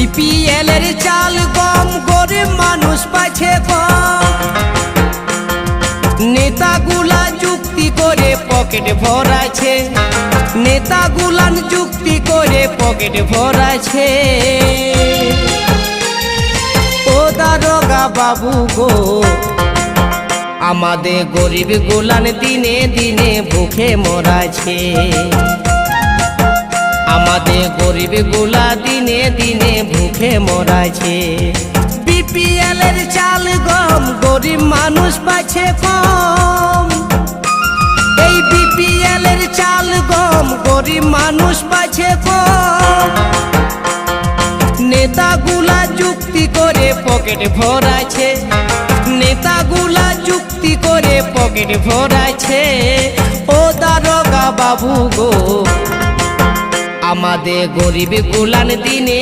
BPL এর চাল গম গরিব মানুষ পাচ্ছে কম। নেতাগুলা যুক্তি করে পকেট ভরাছে, নেতাগুলান যুক্তি করে পকেট ভরাছে। ও দারোগা বাবু গো, আমাদের গরিব গুলান দিনে দিনে ভুখে মরাছে। আমাদের গরিব গুলা দিনে দিনে ভুখে মরাছে। বিপিএল এর চাল গম গরিব মানুষ পাচ্ছে কম। এই বিপিএল এর চাল গম গরিব মানুষ পাচ্ছে কম। নেতাগুলা যুক্তি করে পকেট ভরাছে, নেতাগুলা যুক্তি করে পকেট ভরাছে। ও দারোগা বাবু গো, আমাদের গরিব গুলান দিনে